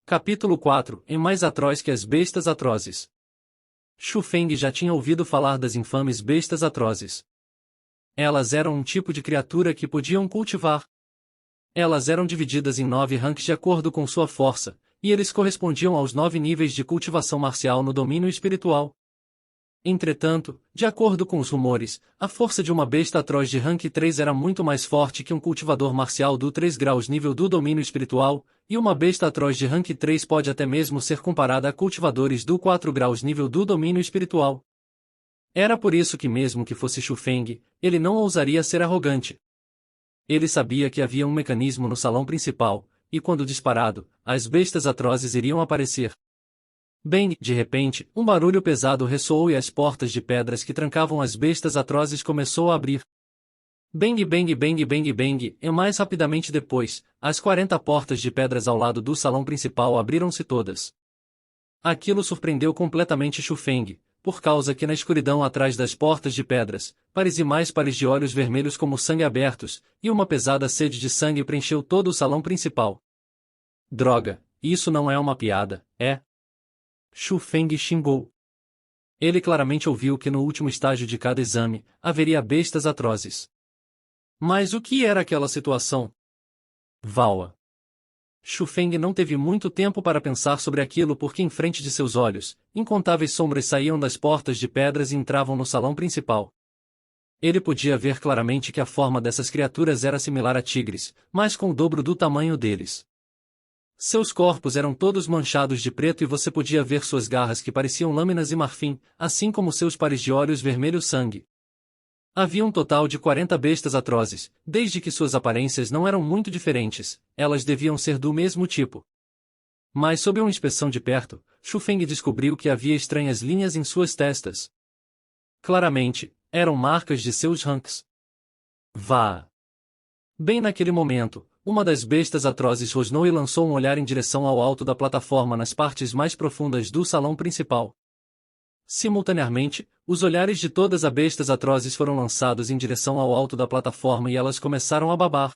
Capítulo 4. É mais atroz que as bestas atrozes. Xu Feng já tinha ouvido falar das infames bestas atrozes. Elas eram um tipo de criatura que podiam cultivar. Elas eram divididas em 9 ranks de acordo com sua força, e eles correspondiam aos 9 níveis de cultivação marcial no domínio espiritual. Entretanto, de acordo com os rumores, a força de uma besta atroz de rank 3 era muito mais forte que um cultivador marcial do 3 graus nível do domínio espiritual, e uma besta atroz de rank 3 pode até mesmo ser comparada a cultivadores do 4 graus nível do domínio espiritual. Era por isso que mesmo que fosse Xu Feng, ele não ousaria ser arrogante. Ele sabia que havia um mecanismo no salão principal, e quando disparado, as bestas atrozes iriam aparecer. Bem, de repente, um barulho pesado ressoou e as portas de pedras que trancavam as bestas atrozes começou a abrir. Bang bang bang bang bang, e mais rapidamente depois, as 40 portas de pedras ao lado do salão principal abriram-se todas. Aquilo surpreendeu completamente Xu Feng, por causa que na escuridão atrás das portas de pedras, pares e mais pares de olhos vermelhos como sangue abertos, e uma pesada sede de sangue preencheu todo o salão principal. Droga, isso não é uma piada, é? Xu Feng xingou. Ele claramente ouviu que no último estágio de cada exame, haveria bestas atrozes. Mas o que era aquela situação? Vaua. Xu Feng não teve muito tempo para pensar sobre aquilo porque em frente de seus olhos, incontáveis sombras saíam das portas de pedras e entravam no salão principal. Ele podia ver claramente que a forma dessas criaturas era similar a tigres, mas com o dobro do tamanho deles. Seus corpos eram todos manchados de preto e você podia ver suas garras que pareciam lâminas e marfim, assim como seus pares de olhos vermelhos sangue. Havia um total de 40 bestas atrozes, desde que suas aparências não eram muito diferentes, elas deviam ser do mesmo tipo. Mas sob uma inspeção de perto, Xu Feng descobriu que havia estranhas linhas em suas testas. Claramente, eram marcas de seus ranks. Vá! Bem naquele momento, uma das bestas atrozes rosnou e lançou um olhar em direção ao alto da plataforma nas partes mais profundas do salão principal. Simultaneamente, os olhares de todas as bestas atrozes foram lançados em direção ao alto da plataforma e elas começaram a babar.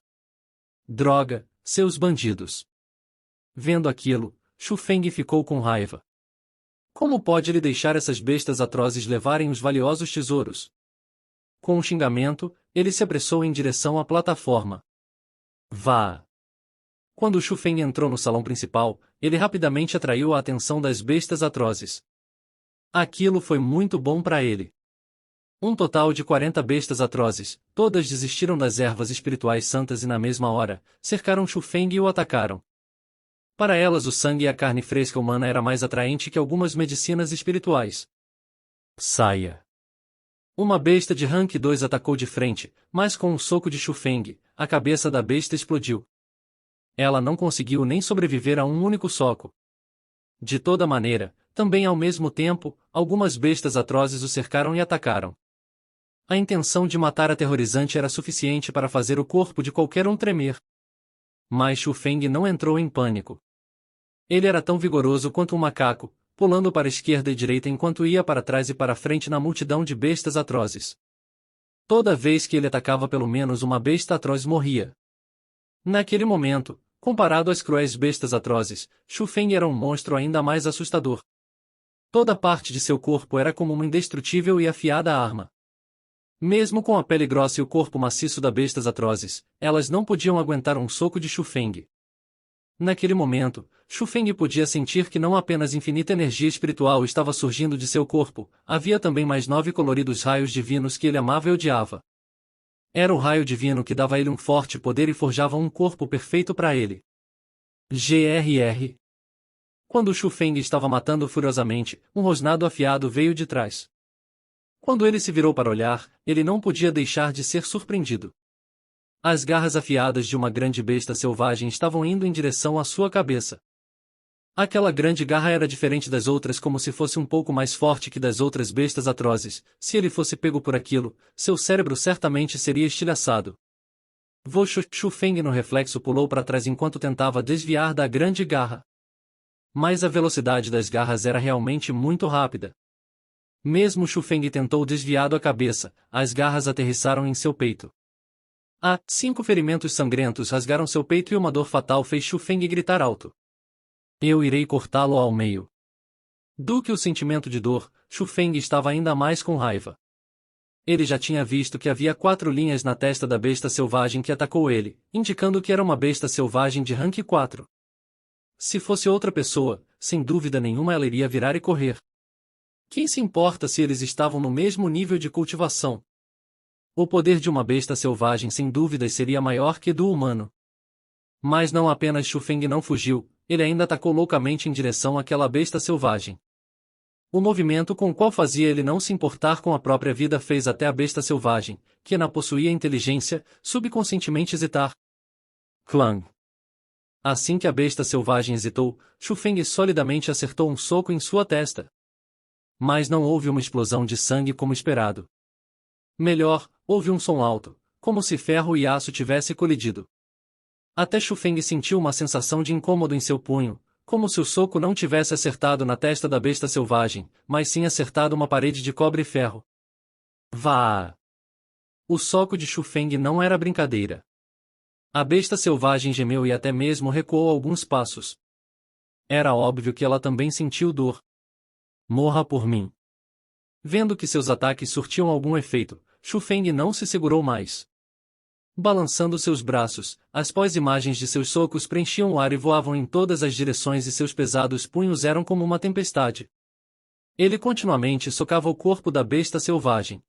Droga, seus bandidos! Vendo aquilo, Xu Feng ficou com raiva. Como pode ele deixar essas bestas atrozes levarem os valiosos tesouros? Com um xingamento, ele se apressou em direção à plataforma. Vá! Quando Xu Feng entrou no salão principal, ele rapidamente atraiu a atenção das bestas atrozes. Aquilo foi muito bom para ele. Um total de 40 bestas atrozes, todas desistiram das ervas espirituais santas e na mesma hora, cercaram Xu Feng e o atacaram. Para elas o sangue e a carne fresca humana era mais atraente que algumas medicinas espirituais. Saia! Uma besta de rank 2 atacou de frente, mas com um soco de Xu Feng, a cabeça da besta explodiu. Ela não conseguiu nem sobreviver a um único soco. De toda maneira, também ao mesmo tempo, algumas bestas atrozes o cercaram e atacaram. A intenção de matar aterrorizante era suficiente para fazer o corpo de qualquer um tremer. Mas Xu Feng não entrou em pânico. Ele era tão vigoroso quanto um macaco, pulando para a esquerda e direita enquanto ia para trás e para frente na multidão de bestas atrozes. Toda vez que ele atacava pelo menos uma besta atroz morria. Naquele momento, comparado às cruéis bestas atrozes, Xu Feng era um monstro ainda mais assustador. Toda parte de seu corpo era como uma indestrutível e afiada arma. Mesmo com a pele grossa e o corpo maciço das bestas atrozes, elas não podiam aguentar um soco de Xu Feng. Naquele momento, Xu Feng podia sentir que não apenas infinita energia espiritual estava surgindo de seu corpo, havia também mais 9 coloridos raios divinos que ele amava e odiava. Era o raio divino que dava a ele um forte poder e forjava um corpo perfeito para ele. GRR. Quando Xu Feng estava matando furiosamente, um rosnado afiado veio de trás. Quando ele se virou para olhar, ele não podia deixar de ser surpreendido. As garras afiadas de uma grande besta selvagem estavam indo em direção à sua cabeça. Aquela grande garra era diferente das outras como se fosse um pouco mais forte que das outras bestas atrozes. Se ele fosse pego por aquilo, seu cérebro certamente seria estilhaçado. Xu Feng no reflexo pulou para trás enquanto tentava desviar da grande garra. Mas a velocidade das garras era realmente muito rápida. Mesmo Xu Feng tentou desviar a cabeça, as garras aterrissaram em seu peito. 5 ferimentos sangrentos rasgaram seu peito e uma dor fatal fez Xu Feng gritar alto. Eu irei cortá-lo ao meio. Do que o sentimento de dor, Shu Feng estava ainda mais com raiva. Ele já tinha visto que havia 4 linhas na testa da besta selvagem que atacou ele, indicando que era uma besta selvagem de rank 4. Se fosse outra pessoa, sem dúvida nenhuma ela iria virar e correr. Quem se importa se eles estavam no mesmo nível de cultivação? O poder de uma besta selvagem sem dúvidas seria maior que do humano. Mas não apenas Shu Feng não fugiu, ele ainda atacou loucamente em direção àquela besta selvagem. O movimento com o qual fazia ele não se importar com a própria vida fez até a besta selvagem, que não possuía inteligência, subconscientemente hesitar. Clang! Assim que a besta selvagem hesitou, Shu Feng solidamente acertou um soco em sua testa. Mas não houve uma explosão de sangue como esperado. Melhor, houve um som alto, como se ferro e aço tivesse colidido. Até Shu Feng sentiu uma sensação de incômodo em seu punho, como se o soco não tivesse acertado na testa da besta selvagem, mas sim acertado uma parede de cobre e ferro. Vá! O soco de Shu Feng não era brincadeira. A besta selvagem gemeu e até mesmo recuou alguns passos. Era óbvio que ela também sentiu dor. Morra por mim. Vendo que seus ataques surtiam algum efeito, Shu Feng não se segurou mais. Balançando seus braços, as pós-imagens de seus socos preenchiam o ar e voavam em todas as direções e seus pesados punhos eram como uma tempestade. Ele continuamente socava o corpo da besta selvagem.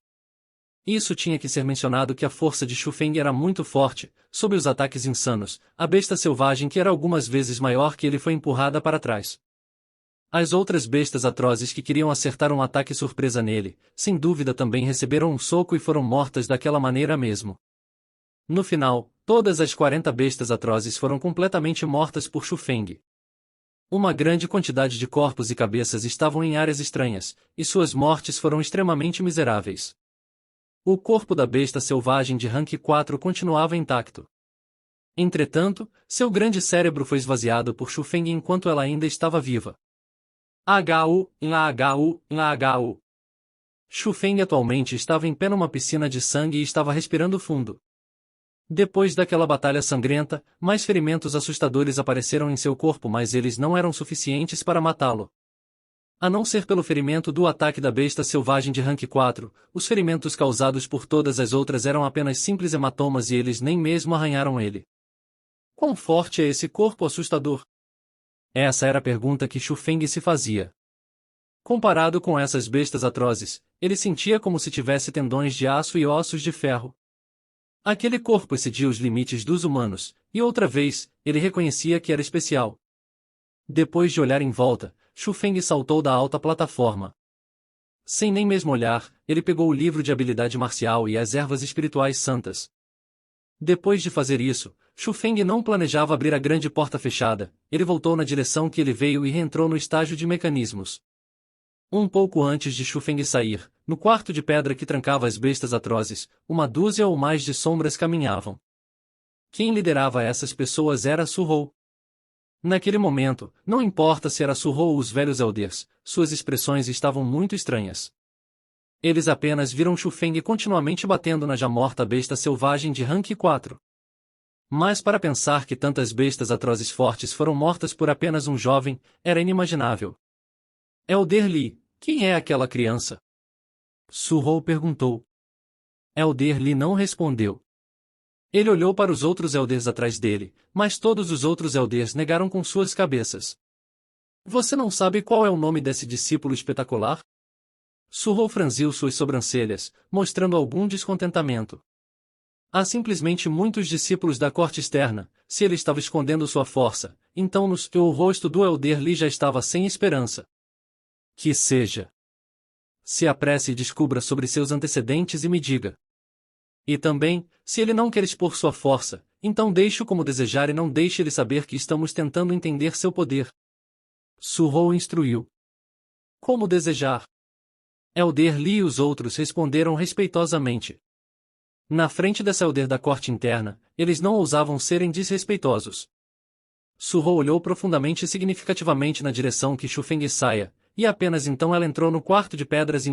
Isso tinha que ser mencionado que a força de Shu Feng era muito forte, sob os ataques insanos, a besta selvagem que era algumas vezes maior que ele foi empurrada para trás. As outras bestas atrozes que queriam acertar um ataque surpresa nele, sem dúvida também receberam um soco e foram mortas daquela maneira mesmo. No final, todas as 40 bestas atrozes foram completamente mortas por Shu Feng. Uma grande quantidade de corpos e cabeças estavam em áreas estranhas, e suas mortes foram extremamente miseráveis. O corpo da besta selvagem de rank 4 continuava intacto. Entretanto, seu grande cérebro foi esvaziado por Shu Feng enquanto ela ainda estava viva. HU. Shu Feng atualmente estava em pé numa piscina de sangue e estava respirando fundo. Depois daquela batalha sangrenta, mais ferimentos assustadores apareceram em seu corpo, mas eles não eram suficientes para matá-lo. A não ser pelo ferimento do ataque da besta selvagem de rank 4, os ferimentos causados por todas as outras eram apenas simples hematomas e eles nem mesmo arranharam ele. Quão forte é esse corpo assustador? Essa era a pergunta que Shu Feng se fazia. Comparado com essas bestas atrozes, ele sentia como se tivesse tendões de aço e ossos de ferro. Aquele corpo excedia os limites dos humanos, e outra vez, ele reconhecia que era especial. Depois de olhar em volta, Shu Feng saltou da alta plataforma. Sem nem mesmo olhar, ele pegou o livro de habilidade marcial e as ervas espirituais santas. Depois de fazer isso, Shu Feng não planejava abrir a grande porta fechada, ele voltou na direção que ele veio e reentrou no estágio de mecanismos. Um pouco antes de Shu Feng sair, no quarto de pedra que trancava as bestas atrozes, uma dúzia ou mais de sombras caminhavam. Quem liderava essas pessoas era Su Hou. Naquele momento, não importa se era Su Hou ou os velhos elders, suas expressões estavam muito estranhas. Eles apenas viram Shu Feng continuamente batendo na já morta besta selvagem de rank 4. Mas para pensar que tantas bestas atrozes fortes foram mortas por apenas um jovem, era inimaginável. Elder Li, quem é aquela criança? Su Hou perguntou. Elder Li não respondeu. Ele olhou para os outros elders atrás dele, mas todos os outros elders negaram com suas cabeças. Você não sabe qual é o nome desse discípulo espetacular? Su Hou franziu suas sobrancelhas, mostrando algum descontentamento. Há simplesmente muitos discípulos da corte externa, se ele estava escondendo sua força, então o rosto do Elder Li já estava sem esperança. Que seja. Se apresse e descubra sobre seus antecedentes e me diga. E também, se ele não quer expor sua força, então deixe-o como desejar e não deixe ele saber que estamos tentando entender seu poder. Su Hou instruiu. Como desejar? Elder Li e os outros responderam respeitosamente. Na frente dessa Elder da corte interna, eles não ousavam serem desrespeitosos. Su Hou olhou profundamente e significativamente na direção que Shu Feng saia, e apenas então ela entrou no quarto de pedras